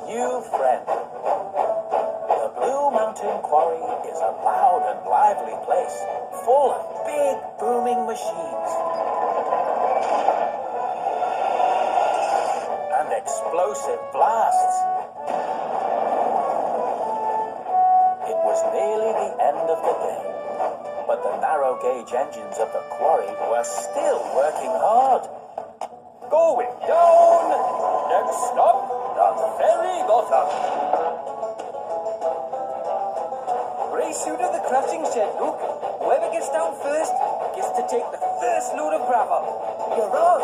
new friend. The Blue Mountain Quarry is a loud and lively place, full of big booming machines and explosive blasts. It was nearly the end of the day, but the narrow gauge engines of the quarry were still working hard. Going down! Next stop, the ferry bottom. Race you to the crushing shed, Luke. Whoever gets down first gets to take the first load of gravel. You're on.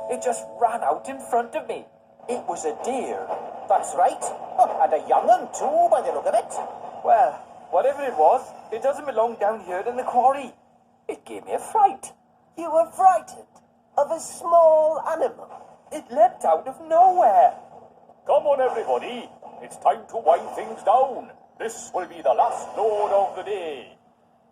It just ran out in front of me. It was a deer. That's right. And a young one too, by the look of it. Well, whatever it was, it doesn't belong down here in the quarry. It gave me a fright. You were frightened of a small animal. It leapt out of nowhere. Come on, everybody. It's time to wind things down. This will be the last load of the day.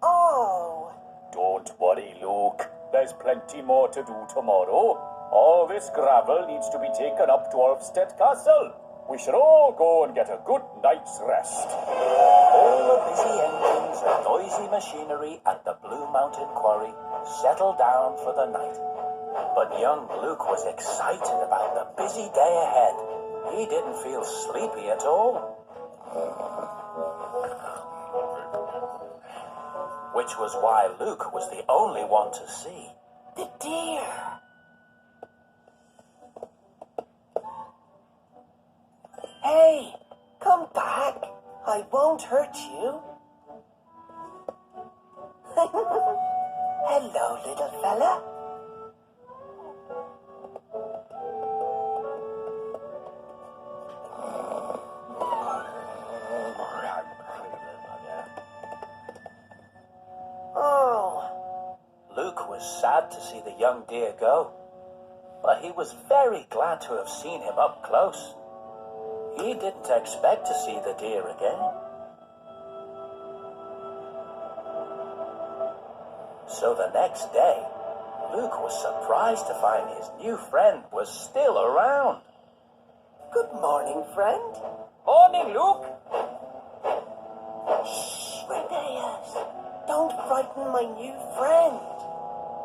Oh. Don't worry, Luke. There's plenty more to do tomorrow. All this gravel needs to be taken up to Ulfstead Castle. We should all go and get a good night's rest. All the busy engines and noisy machinery at the Blue Mountain Quarry settled down for the night. But young Luke was excited about the busy day ahead. He didn't feel sleepy at all. Which was why Luke was the only one to see the deer. Hey, come back. I won't hurt you. Hello, little fella. Oh. Luke was sad to see the young deer go, but he was very glad to have seen him up close. He didn't expect to see the deer again. So the next day, Luke was surprised to find his new friend was still around. Good morning, friend. Morning, Luke. Shh, Reneas. Don't frighten my new friend.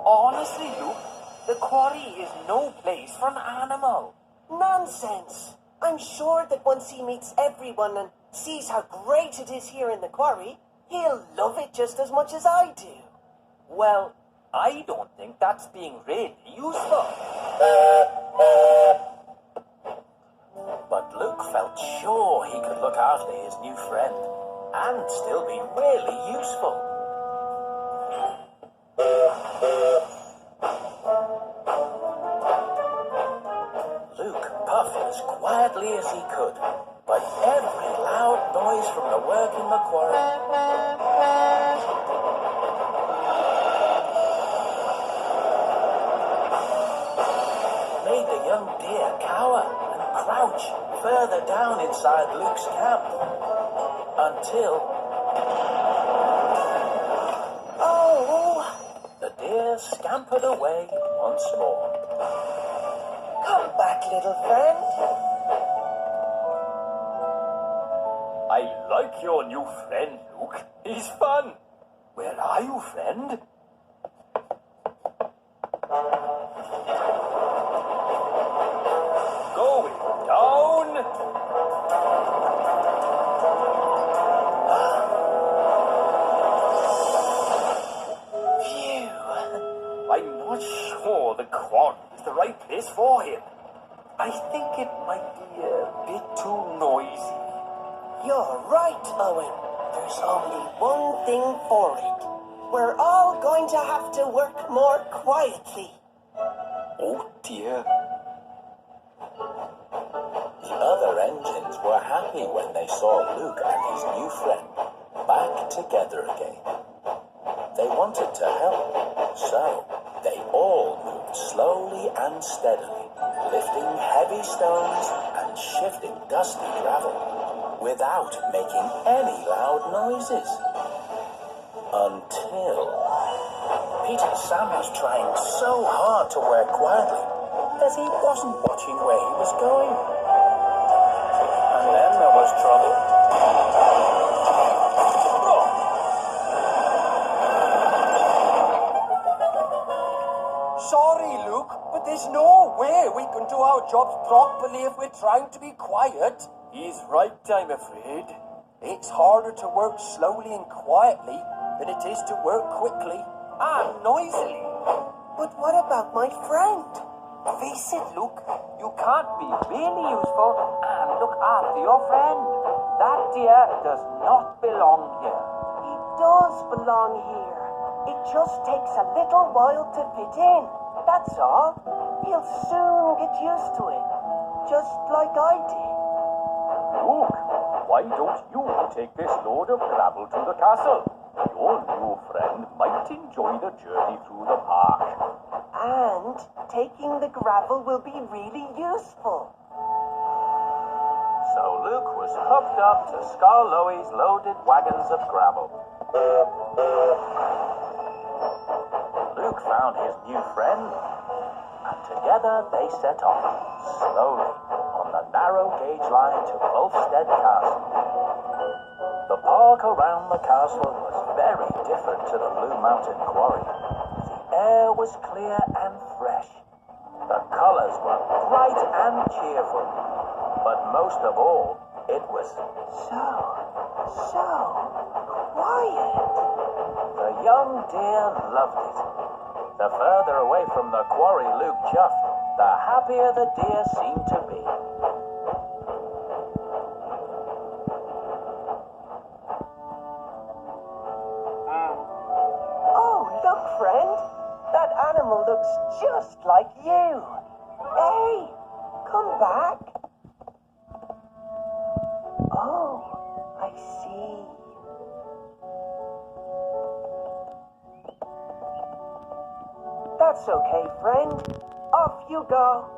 Honestly, Luke, the quarry is no place for an animal. Nonsense. I'm sure that once he meets everyone and sees how great it is here in the quarry, he'll love it just as much as I do. Well, I don't think that's being really useful. But Luke felt sure he could look after his new friend and still be really useful. Luke puffed as quietly as he could, but every loud noise from the work in the quarry made the young deer cower and crouch further down inside Luke's camp until the deer scampered away once more. Come back, little friend. I like your new friend, Luke. He's fun. Where are you, friend? Going down. Phew. I'm not sure the quarry is the right place for him. I think it might be a bit too noisy. You're right, Owen. There's only one thing for it. We're all going to have to work more quietly. Oh dear. The other engines were happy when they saw Luke and his new friend back together again. They wanted to help, so they all moved slowly and steadily, lifting heavy stones and shifting dusty gravel without making any loud noises. Until Peter Sam was trying so hard to work quietly that he wasn't watching where he was going. And then there was trouble. Sorry, Luke, but there's no way we can do our jobs properly if we're trying to be quiet. He's right, I'm afraid. It's harder to work slowly and quietly than it is to work quickly and noisily. But what about my friend? Face it, Luke, you can't be really useful and look after your friend. That deer does not belong here. He does belong here. It just takes a little while to fit in. That's all. He'll soon get used to it. Just like I did. Luke, why don't you take this load of gravel to the castle? Your new friend might enjoy the journey through the park. And taking the gravel will be really useful. So Luke was hooked up to Skarloey's loaded wagons of gravel. Luke found his new friend, and together they set off, slowly, on the narrow gauge line to Ulfstead Castle. The park around the castle was very different to the Blue Mountain Quarry. The air was clear and fresh. The colors were bright and cheerful. But most of all, it was So quiet. the young deer loved it. The further away from the quarry Luke chuffed, the happier the deer seemed to be. Oh, look, friend. That animal looks just like you. Hey, come back. Oh, I see. That's okay, friend. Off you go.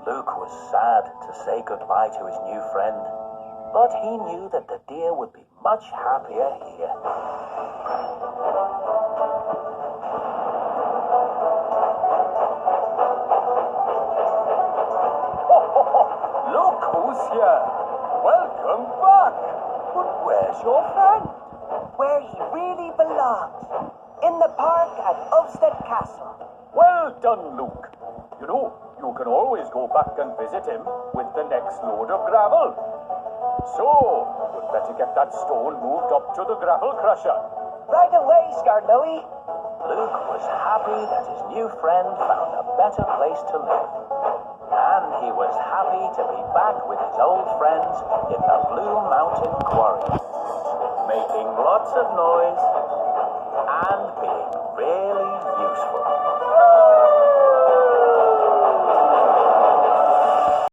Luke was sad to say goodbye to his new friend, but he knew that the deer would be much happier here. Look who's here. Welcome back. But where's your friend? Where he really belongs. In the park at Ulfstead Castle. Well done, Luke. You know, you can always go back and visit him with the next load of gravel. So, you'd better get that stone moved up to the gravel crusher. Right away, Skarloey. Luke was happy that his new friend found a better place to live. And he was happy to be back with his old friends in the Blue Mountain Quarry, making lots of noise and being really